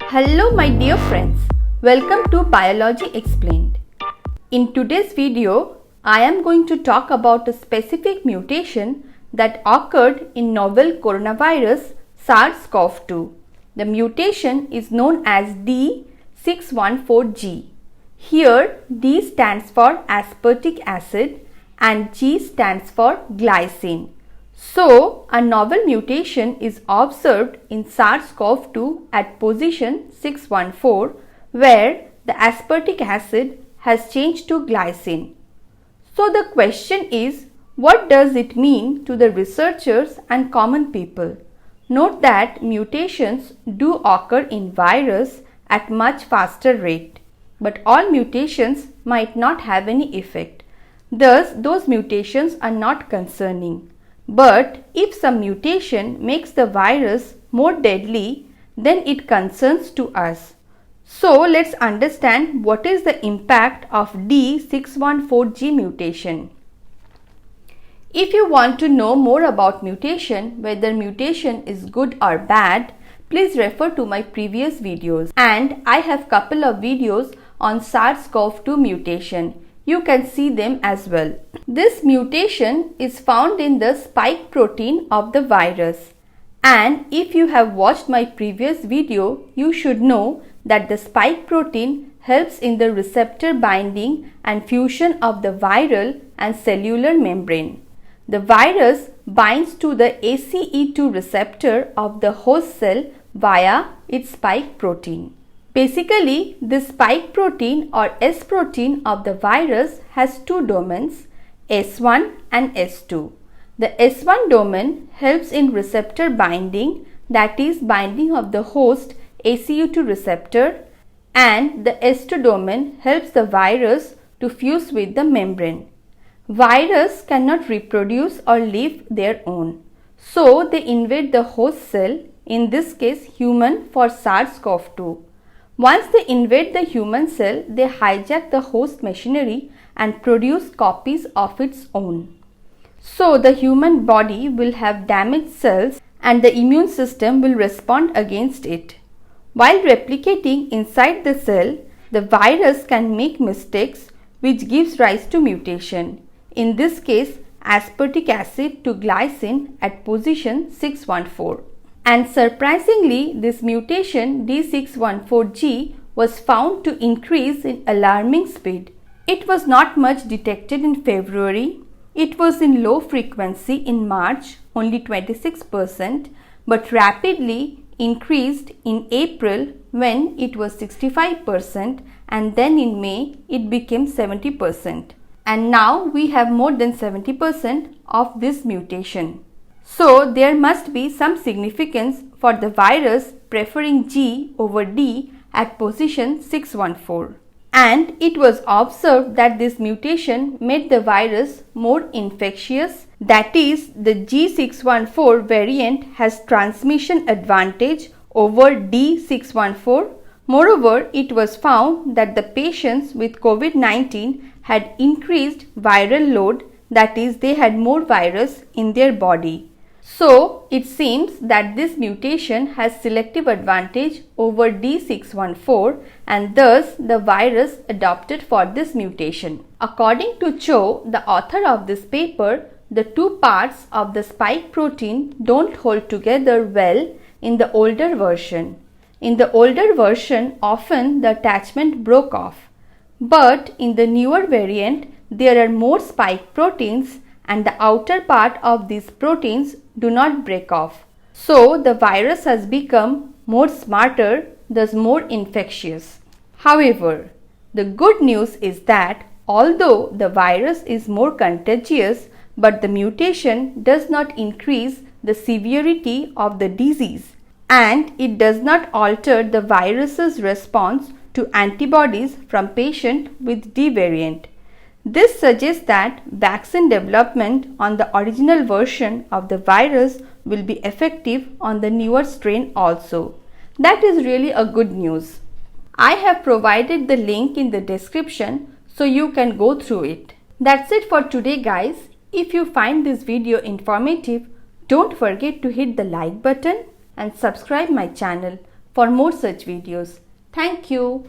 Hello my dear friends, welcome to Biology Explained. In today's video, I am going to talk about a specific mutation that occurred in novel coronavirus SARS-CoV-2. The mutation is known as D614G. Here D stands for aspartic acid and G stands for glycine. So, a novel mutation is observed in SARS-CoV-2 at position 614 where the aspartic acid has changed to glycine. So, the question is, what does it mean to the researchers and common people? Note that mutations do occur in virus at much faster rate, but all mutations might not have any effect. Thus, those mutations are not concerning. But if some mutation makes the virus more deadly, then it concerns to us. So let's understand what is the impact of D614G mutation. If you want to know more about mutation, whether mutation is good or bad, please refer to my previous videos, and I have couple of videos on SARS-CoV-2 mutation. You can see them as well. This mutation is found in the spike protein of the virus. And if you have watched my previous video, you should know that the spike protein helps in the receptor binding and fusion of the viral and cellular membrane. The virus binds to the ACE2 receptor of the host cell via its spike protein. Basically, this spike protein or S protein of the virus has two domains, S1 and S2. The S1 domain helps in receptor binding, that is binding of the host ACE2 receptor, and the S2 domain helps the virus to fuse with the membrane. Virus cannot reproduce or live their own, so they invade the host cell, in this case human for SARS-CoV-2. Once they invade the human cell, they hijack the host machinery and produce copies of its own. So the human body will have damaged cells and the immune system will respond against it. While replicating inside the cell, the virus can make mistakes which gives rise to mutation. In this case, aspartic acid to glycine at position 614. And surprisingly, this mutation D614G was found to increase in alarming speed. It was not much detected in February. It was in low frequency in March, only 26%, but rapidly increased in April when it was 65%, and then in May it became 70%. And now we have more than 70% of this mutation. So there must be some significance for the virus preferring G over D at position 614. And it was observed that this mutation made the virus more infectious, that is, the G614 variant has transmission advantage over D614. Moreover, it was found that the patients with COVID-19 had increased viral load, that is, they had more virus in their body. So, it seems that this mutation has selective advantage over D614 and thus the virus adopted for this mutation. According to Cho, the author of this paper, the two parts of the spike protein don't hold together well in the older version. In the older version, often the attachment broke off. But in the newer variant, there are more spike proteins and the outer part of these proteins do not break off. So the virus has become more smarter, thus more infectious. However, the good news is that although the virus is more contagious, but the mutation does not increase the severity of the disease and it does not alter the virus's response to antibodies from patient with D variant. This suggests that vaccine development on the original version of the virus will be effective on the newer strain also. That is really a good news. I have provided the link in the description so you can go through it. That's it for today guys. If you find this video informative, don't forget to hit the like button and subscribe my channel for more such videos. Thank you.